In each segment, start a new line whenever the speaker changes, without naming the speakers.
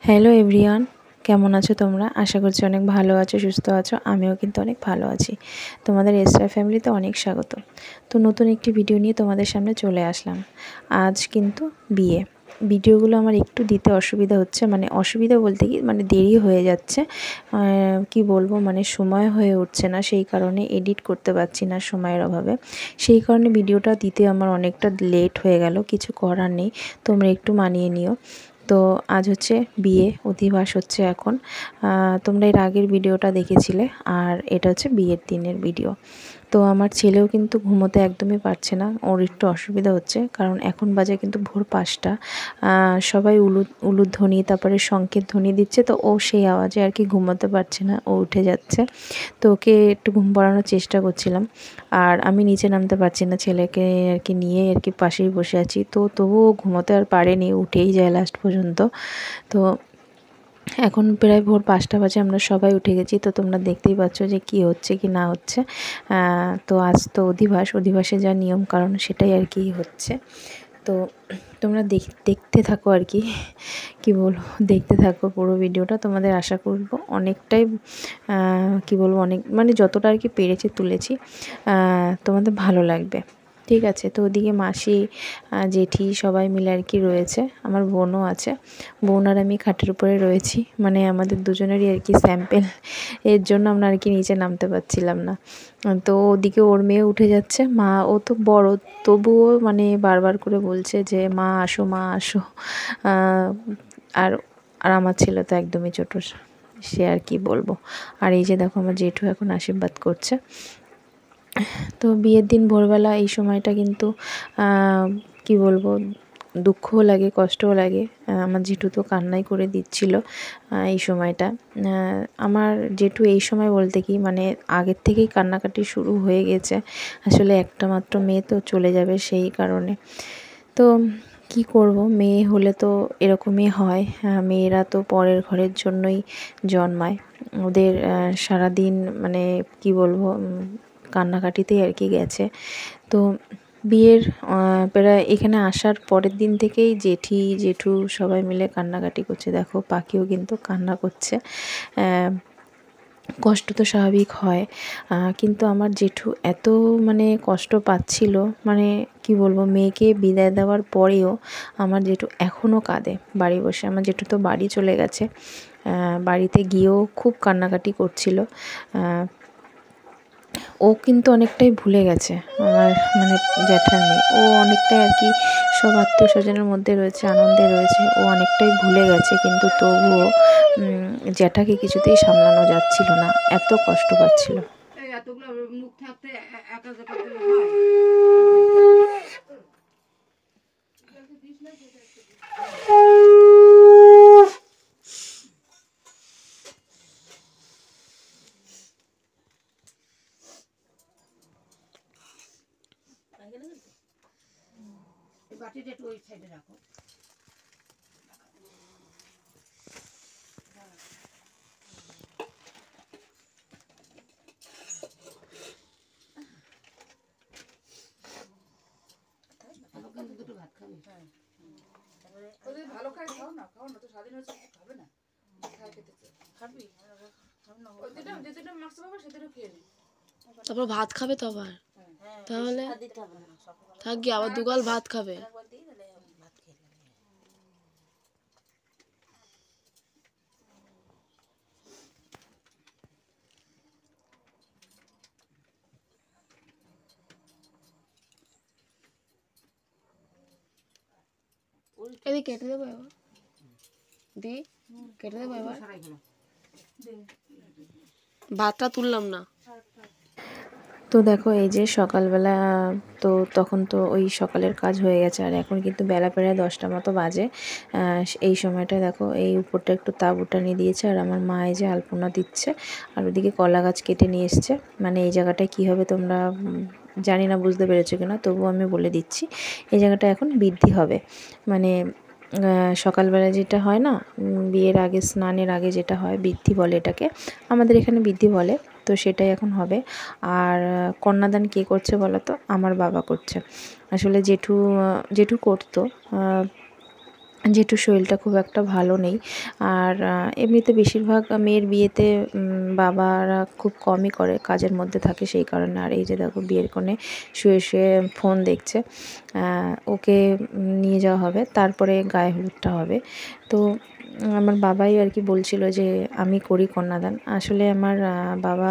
Hello everyone, কেমন আছো তোমরা? আশা করছি অনেক ভালো আছো, সুস্থ আছো। আমিও কিন্তু অনেক ভালো আছি। তোমাদের এসআর ফ্যামিলিতে অনেক স্বাগত। তো নতুন একটি ভিডিও নিয়ে তোমাদের সামনে চলে আসলাম। আজ কিন্তু বিয়ে। ভিডিওগুলো আমার একটু দিতে অসুবিধা হচ্ছে, মানে অসুবিধা বলতে কি, মানে দেরি হয়ে যাচ্ছে। কি বলবো, মানে সময় হয়ে উঠছে না, সেই কারণে এডিট করতে পারছি না সময়ের অভাবে। সেই কারণে ভিডিওটা দিতে আমার অনেকটা লেট হয়ে গেল। কিছু করার নেই, তোমরা একটু মানিয়ে নিও। তো আজ হচ্ছে বিয়ে, অধিবাস হচ্ছে এখন। তোমরা এর আগের ভিডিওটা দেখেছিলে, আর এটা হচ্ছে বিয়ের দিনের ভিডিও। তো আমার ছেলেও কিন্তু ঘুমোতে একদমই পারছে না, ওর একটু অসুবিধা হচ্ছে, কারণ এখন বাজে কিন্তু ভোর 5টা। সবাই উলুধ্বনি তারপরে শঙ্খের ধ্বনি দিচ্ছে, তো ও সেই আওয়াজে আর কি ঘুমোতে পারছে না, ও উঠে যাচ্ছে। তো ওকে একটু ঘুম পাড়ানোর চেষ্টা করছিলাম, আর আমি নিচে নামতে পারছি না, ছেলেকে আর কি নিয়ে আর কি পাশেই বসে আছি। তো তবুও ঘুমোতে আর পারেনি, উঠেই যায় লাস্ট পর্যন্ত। তো এখন প্রায় ভোর 5টা বাজে, আমরা সবাই উঠে গেছি। তো তোমরা দেখতেই পাচ্ছ যে কি হচ্ছে কি না হচ্ছে। তো আজ তো অধিবাসে যা নিয়ম কারণ সেটাই আর কি হচ্ছে। তো তোমরা দেখতে থাকো আর কি, কী বলবো, দেখতে থাকো পুরো ভিডিওটা। তোমাদের আশা করব অনেকটাই কি বলবো, অনেক মানে যতটা আর কি পেরেছি তুলেছি, তোমাদের ভালো লাগবে। ঠিক আছে। তো ওদিকে মাসি, জেঠি সবাই মিলে আর কি রয়েছে, আমার বোনও আছে। বোন আর আমি খাটের উপরে রয়েছি, মানে আমাদের দুজনেরই আর কি স্যাম্পেল, এর জন্য আমরা আর কি নিচে নামতে পারছিলাম না। তো ওদিকে ওর মেয়ে উঠে যাচ্ছে, মা ও তো বড়, তবুও মানে বারবার করে বলছে যে মা আসো, মা আসো। আর আর আমার ছেলে তো একদমই ছোট, সে আর কি বলবো। আর এই যে দেখো আমার জেঠু এখন আশীর্বাদ করছে। তো বিয়ের দিন ভোরবেলা এই সময়টা কিন্তু কি বলবো, দুঃখও লাগে, কষ্টও লাগে। আমার জেঠু তো কান্নাই করে দিচ্ছিল এই সময়টা। আমার জেঠু এই সময় বলতে কি, মানে আগের থেকেই কান্নাকাটি শুরু হয়ে গেছে। আসলে একটা মাত্র মেয়ে তো, চলে যাবে সেই কারণে। তো কি করব, মেয়ে হলে তো এরকমই হয়। মেয়েরা তো পরের ঘরের জন্যই জন্মায়। ওদের সারাদিন মানে কি বলবো, কান্নাকাটিতেই আর কি গেছে। তো বিয়ের প্রায় এখানে আসার পরের দিন থেকেই জেঠু সবাই মিলে কান্নাকাটি করছে। দেখো পাখিও কিন্তু কান্না করছে। কষ্ট তো স্বাভাবিক হয়, কিন্তু আমার জেঠু এত মানে কষ্ট পাচ্ছিল, মানে কি বলবো, মেয়েকে বিদায় দেওয়ার পরেও আমার জেঠু এখনও কাঁদে বাড়ি বসে। আমার জেঠু তো বাড়ি চলে গেছে, বাড়িতে গিয়েও খুব কান্নাকাটি করছিল। ও কিন্তু অনেকটাই ভুলে গেছে, আমার মানে জ্যাঠার মেয়ে, ও অনেকটাই আর কি সব আত্মীয় স্বজনের মধ্যে রয়েছে, আনন্দে রয়েছে, ও অনেকটাই ভুলে গেছে। কিন্তু তবুও জ্যাঠাকে কিছুতেই সামলানো যাচ্ছিল না, এত কষ্ট পাচ্ছিল। মুখ থাকতে একা বাটিটা একটু ওই সাইডে রাখো। দুটো ভাত খাবে, ভালো খাই, খাও না তো স্বাধীন হচ্ছে, খাবে না খাবি, যেটা মাছ পাবো সেটা খেয়ে নি, তারপর ভাত খাবে তো আবার, তাহলে থাকি আবার দুগাল ভাত খাবে। এদিকে কেটে দেবো এবার, দি কেটে দেবো এবার, ভাতটা তুললাম না। তো দেখো এই যে সকালবেলা, তো তখন তো ওই সকালের কাজ হয়ে গেছে, আর এখন কিন্তু বেলা প্রায় 10টা মতো বাজে। এই সময়টা দেখো এই উপরটা একটু তাঁবুটা নিয়ে দিয়েছে, আর আমার মা এই যে আলপনা দিচ্ছে, আর ওদিকে কলা গাছ কেটে নিয়ে এসছে। মানে এই জায়গাটায় কী হবে তোমরা জানি না বুঝতে পেরেছো কিনা, তবুও আমি বলে দিচ্ছি। এই জায়গাটা এখন বৃদ্ধি হবে, মানে সকালবেলা যেটা হয় না, বিয়ের আগে, স্নানের আগে যেটা হয়, বৃদ্ধি বলে এটাকে, আমাদের এখানে বৃদ্ধি বলে। তো সেটাই এখন হবে। আর কন্যাদান কে করছে বলো তো? আমার বাবা করছে। আসলে জেঠু করতো, জেঠুর শরীরটা খুব একটা ভালো নেই। আর এমনিতে বেশিরভাগ মেয়ের বিয়েতে বাবারা খুব কমই করে, কাজের মধ্যে থাকে সেই কারণে। আর এই যে দেখো বিয়ের কোণে শুয়ে শুয়ে ফোন দেখছে। ওকে নিয়ে যাওয়া হবে, তারপরে গায়ে হলুদটা হবে। তো আমার বাবাই আর কি বলছিল যে আমি করি কন্যাদান। আসলে আমার বাবা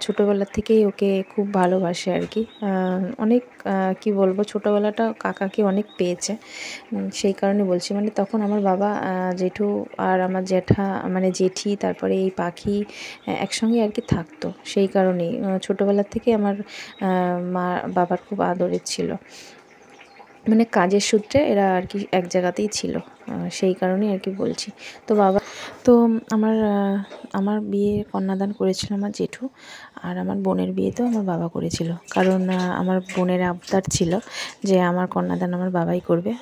ছোটোবেলার থেকেই ওকে খুব ভালোবাসে আর কি। অনেক কি বলবো, ছোটোবেলাটা কাকাকে অনেক পেয়েছে, সেই কারণে বলছি। মানে তখন আমার বাবা, জেঠু আর আমার জ্যাঠা মানে জেঠি, তারপরে এই পাখি একসঙ্গে আর কি থাকতো, সেই কারণেই ছোটোবেলার থেকে আমার মা বাবার খুব আদরের ছিল। মানে কাজের সূত্রে এরা আর কি এক জায়গাতেই ছিল, সেই কারণেই আর কি বলছি। তো বাবা তো আমার আমার বিয়ে কন্যাদান করেছিল আমার জেঠু, আর আমার বোনের বিয়েতেও আমার বাবা করেছিল। কারণ আমার বোনের আবদার ছিল যে আমার কন্যাদান আমার বাবাই করবে।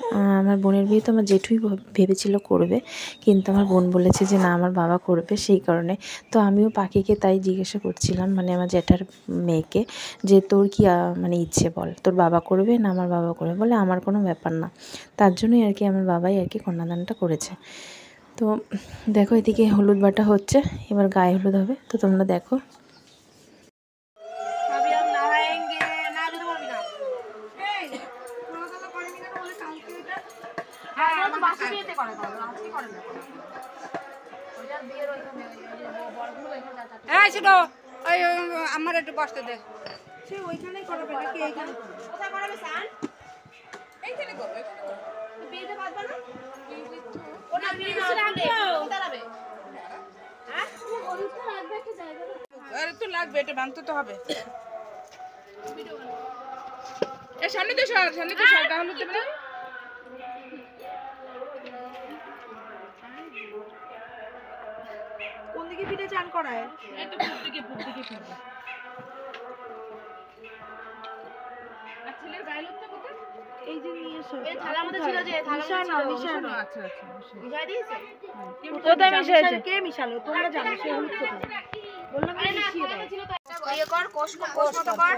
আমার বোনের বিয়ে তো আমার জেঠুই ভেবেছিল করবে, কিন্তু আমার বোন বলেছে যে না, আমার বাবা করবে, সেই কারণে। তো আমিও পাখিকে তাই জিজ্ঞাসা করছিলাম, মানে আমার জ্যাঠার মেয়েকে, যে তোর কি মানে ইচ্ছে বল, তোর বাবা করবে না আমার বাবা করবে? বলে আমার কোনো ব্যাপার না। তার জন্যই আর কি আমার বাবাই আর কি কন্যাদানটা করেছে। তো দেখো এদিকে হলুদ বাটা হচ্ছে, এবার গায়ে হলুদ হবে, তো তোমরা দেখো।
আমার একটু বসতে দে, সে ওইখানেই করাবে নাকি এইখানে? কোথায় করাবে স্যার? এইখানে করবে, বিয়েতে পারবে না? ওনা বিয়ে না রাখবে, কোথায় রাখবে? হ্যাঁ ওইটা রাখবে কি জায়গা? আরে তো লাগবে, এটা ভাঙতে তো হবে। এই সামনে তো সর, সামনে তো সর, তাহলে দেবে না। কোন দিকে ফিরে চান করায়? এই তো পূব দিকে ফিরবে। আর ছেলের গায়ে লোকটা কোথায়? এই যে নিয়ে এসো। এই থালা মধ্যে ছিল, যে থালা ছিল। মিশানো। আচ্ছা আচ্ছা, মিশাই দিয়েছে। কোথায় মিশাইছে? কে মিশালো? তোমরা জানো সে হলুদ কোথায়? বললাম না মিশিয়ে দাও। ইয়ে কর, কোষ মতো কর।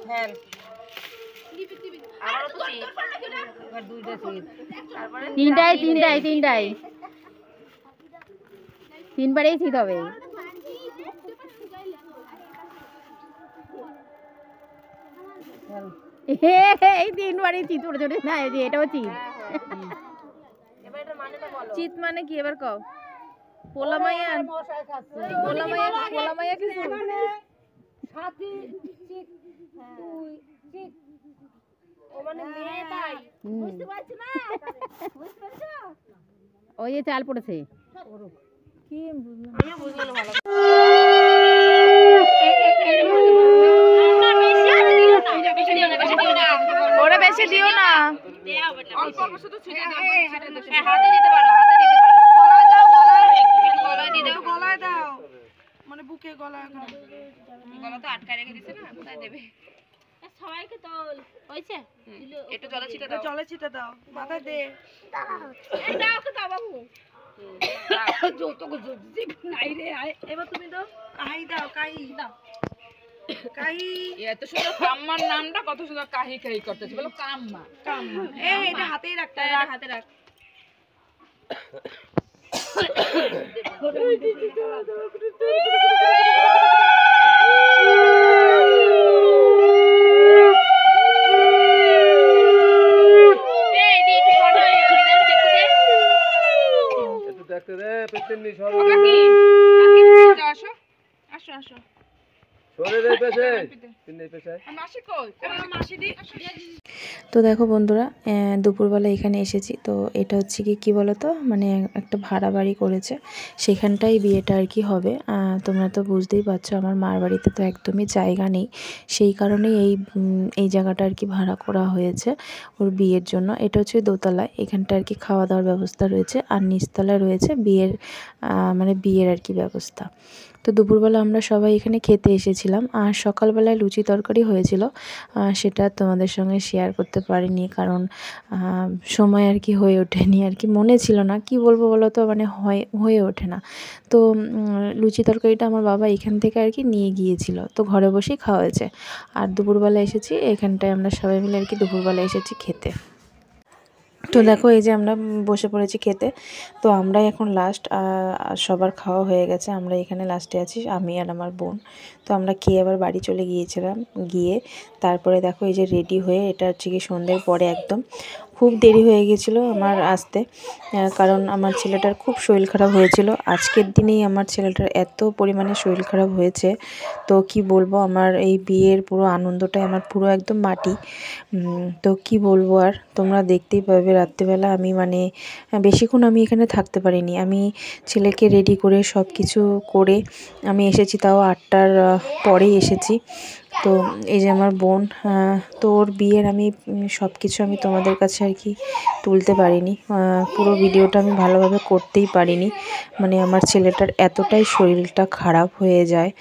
হ্যাঁ। আরো তো কি? এবার দুইটা সিট। তারপরে
তিনটাই তিনবারেই ঠিক হবে। এই তিনবারই চিত, ছোট ছোট না, এটাও চিত। চিত মানে কি এবার কও? পোলা মাইয়া কিছু সাথী চিত, তুই চিত, ও মানে মেয়ে তাই বুঝতে পারছ না? বুঝতে পারছ? ওই যে চাল পড়েছে কি বুঝলাম, আমি বুঝলাম ভালো। ওরা বেশি দিও না,
অল্প অল্প শুধু ছিটিয়ে দাও। হ্যাঁ, হাতে দিতে পারো, হাতে দিতে পারো। গলায় দাও, গলায় দিয়ে দাও, গলায় দাও, মানে বুকে গলায়। গলা তো আটকায় রেখে দিছে না, কোথায় দেবে? সবাইকে তো হইছে, একটু জলে ছিটা দাও, জলে ছিটা দাও, মাথায় দে। এই দাও তো দাও বাবু, যত কিছু নাই রে। এবার তুমি দাও, কাহি দাও, কাহি দাও, কাহি। এত সুন্দর কাম্মার নামটা কত সুন্দর, কাহি কাহি করতেছে, বলো কাম্মা। কাম্মা, এই এটা হাতেই রাখতে, হাতে রাখ।
দেখতে দে, পেছনে সরো।
কাকি কাকি আসো আসো আসো,
সরে দে পেছে, তিনটে পেছে।
মাসি কই? মাসি দি।
তো দেখো বন্ধুরা, দুপুরবেলা এখানে এসেছি। তো এটা হচ্ছে কি বলো তো, মানে একটা ভাড়া বাড়ি করেছে, সেখানটাই বিয়েটা আর কি হবে। তোমরা তো বুঝতেই পারছো আমার মার বাড়িতে তো একদমই জায়গা নেই, সেই কারণেই এই জায়গাটা আর কি ভাড়া করা হয়েছে ওর বিয়ের জন্য। এটা হচ্ছে দোতলায়, এখানটা আর কি খাওয়া দাওয়ার ব্যবস্থা রয়েছে, আর নিচতলায় রয়েছে মানে বিয়ের আর কি ব্যবস্থা। তো দুপুরবেলা আমরা সবাই এখানে খেতে এসেছিলাম, আর সকালবেলায় লুচি তরকারি হয়েছিল, সেটা তোমাদের সঙ্গে শেয়ার করতে পারিনি, কারণ সময় আর কি হয়ে ওঠেনি আর কি, মনে ছিল না, কি বলবো বলো তো, মানে হয়ে ওঠে না। তো লুচি তরকারিটা আমার বাবা এখান থেকে আর কি নিয়ে গিয়েছিল, তো ঘরে বসেই খাওয়া হয়েছে। আর দুপুরবেলা এসেছি এখানটায়, আমরা সবাই মিলে আর কি দুপুরবেলা এসেছি খেতে। তো দেখো এই যে আমরা বসে পড়েছি খেতে। তো আমরাই এখন লাস্ট, সবার খাওয়া হয়ে গেছে, আমরা এখানে লাস্টে আছি, আমি আর আমার বোন। তো আমরা খেয়ে আবার বাড়ি চলে গিয়েছিলাম। গিয়ে তারপরে দেখো এই যে রেডি হয়ে, এটা হচ্ছে কি সন্ধ্যের পরে একদম খুব দেরি হয়ে গেছিলো আমার আসতে, কারণ আমার ছেলেটার খুব শরীর খারাপ হয়েছিল। আজকের দিনেই আমার ছেলেটার এত পরিমাণে শরীর খারাপ হয়েছে, তো কি বলবো, আমার এই বিয়ের পুরো আনন্দটাই আমার পুরো একদম মাটি। তো কি বলবো, আর তোমরা দেখতেই পাবে রাত্রিবেলা আমি মানে বেশিক্ষণ আমি এখানে থাকতে পারিনি। আমি ছেলেকে রেডি করে সব কিছু করে আমি এসেছি, তাও 8টার পরেই এসেছি। তো এই যে আমার বোন, তো ওর বিয়ের আমি সব কিছু আমি তোমাদের কাছে আর কি তুলতে পারিনি, পুরো ভিডিওটা আমি ভালোভাবে করতেই পারিনি। মানে আমার ছেলেটার এতটাই শরীরটা খারাপ হয়ে যায়,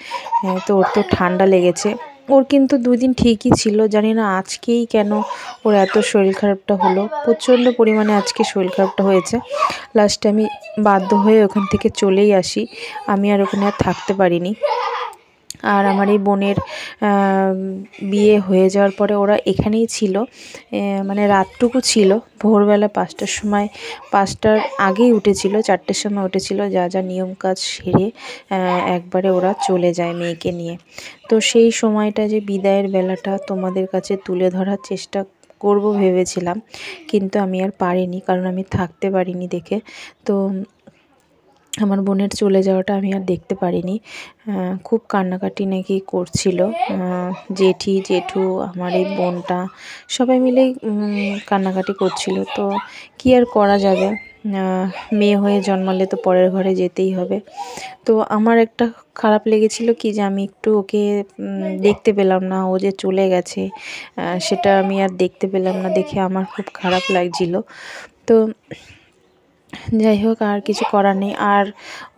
তো ওর তো ঠান্ডা লেগেছে। ওর কিন্তু 2 দিন ঠিকই ছিল, জানি না আজকেই কেন ওর এত শরীর খারাপটা হলো, প্রচণ্ড পরিমাণে আজকে শরীর খারাপটা হয়েছে। লাস্টে আমি বাধ্য হয়ে ওখান থেকে চলেই আসি, আমি আর ওখানে আর থাকতে পারিনি। আর আমার এই বোনের বিয়ে হয়ে যাওয়ার পরে ওরা এখানেই ছিল, মানে রাতটুকু ছিল। ভোরবেলা 5টার সময়, 5টার আগেই উঠেছিল, 4টের সময় উঠেছিল, যা যা নিয়ম কাজ সেরে একবারে ওরা চলে যায় মেয়েকে নিয়ে। তো সেই সময়টা যে বিদায়ের বেলাটা তোমাদের কাছে তুলে ধরার চেষ্টা করব ভেবেছিলাম, কিন্তু আমি আর পারিনি, কারণ আমি থাকতে পারিনি দেখে। তো আমার বোনের চলে যাওয়াটা আমি আর দেখতে পারিনি। খুব কান্নাকাটি নাকি করছিল, জেঠি জেঠু আমার এই বোনটা সবাই মিলেই কান্নাকাটি করছিল। তো কি আর করা যাবে, মেয়ে হয়ে জন্মালে তো পরের ঘরে যেতেই হবে। তো আমার একটা খারাপ লেগেছিল কি, যে আমি একটু ওকে দেখতে পেলাম না, ও যে চলে গেছে সেটা আমি আর দেখতে পেলাম না, দেখে আমার খুব খারাপ লাগছিল। তো যাই হোক, আর কিছু করার নেই। আর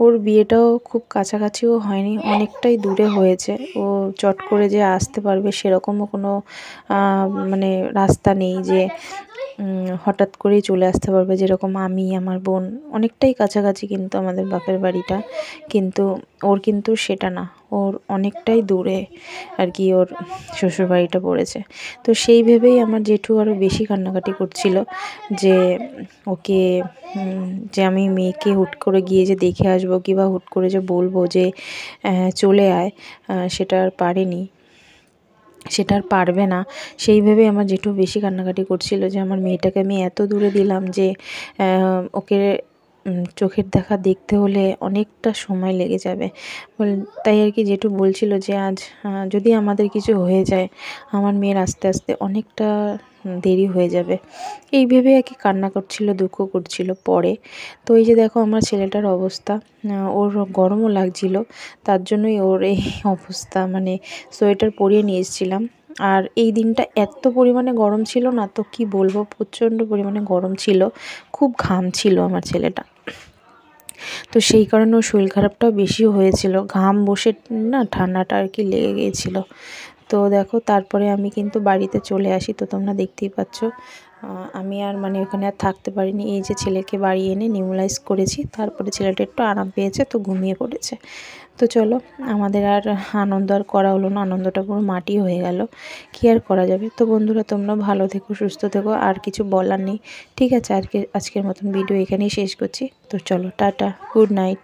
ওর বিয়েটাও খুব কাছাকাছিও হয়নি, অনেকটাই দূরে হয়েছে। ও চট করে যে আসতে পারবে সেরকমও কোনো মানে রাস্তা নেই, যে হঠাৎ করেই চলে আসতে পারবে। যেরকম আমি, আমার বোন অনেকটাই কাছাকাছি কিন্তু আমাদের বাপের বাড়িটা, কিন্তু ওর কিন্তু সেটা না, ওর অনেকটাই দূরে আর কি ওর শ্বশুরবাড়িটা পড়েছে। তো সেই ভেবেই আমার জেঠু আরও বেশি কান্নাকাটি করছিল, যে ওকে যে আমি মেয়েকে হুট করে গিয়ে যে দেখে আসবো, কিংবা হুট করে যে বলবো যে চলে আয়, সেটা আর পারেনি, সেটা আর পারবে না। সেই ভেবে আমার জেঠু বেশি কান্নাকাটি করছিল, যে আমার মেয়েটাকে আমি এত দূরে দিলাম, যে ওকে চোখের দেখা দেখতে হলে অনেকটা সময় লেগে যাবে। তাই আর কি জেঠু বলছিল যে আজ যদি আমাদের কিছু হয়ে যায়, আমার মেয়ের আস্তে আস্তে অনেকটা দেরি হয়ে যাবে, এই ভেবে আর কি কান্না করছিল, দুঃখ করছিল পরে। তো এই যে দেখো আমার ছেলেটার অবস্থা, ওর গরমও লাগছিল, তার জন্যই ওর এই অবস্থা, মানে সোয়েটার পরিয়ে নিয়ে এসেছিলাম। আর এই দিনটা এত পরিমাণে গরম ছিল না, তো কি বলবো, প্রচণ্ড পরিমাণে গরম ছিল, খুব ঘাম ছিল আমার ছেলেটা। তো সেই কারণে ওর শরীর খারাপটাও বেশিও হয়েছিল, ঘাম বসে না ঠান্ডাটা আর কি লেগে গিয়েছিলো। তো দেখো তারপরে আমি কিন্তু বাড়িতে চলে আসি, তো তোমরা দেখতেই পাচ্ছ আমি আর মানে ওখানে আর থাকতে পারিনি। এই যে ছেলেকে বাড়ি এনে নিউলাইজ করেছি, তারপরে ছেলেটা একটু আরাম পেয়েছে, তো ঘুমিয়ে পড়েছে। তো চলো, আমাদের আর আনন্দ আর করা হলো না, আনন্দটা পুরো মাটি হয়ে গেল, কী আর করা যাবে। তো বন্ধুরা, তোমরা ভালো থেকো, সুস্থ থেকো, আর কিছু বলার নেই। ঠিক আছে, আজকের মতন ভিডিও এখানেই শেষ করছি। তো চলো, টাটা, গুড নাইট।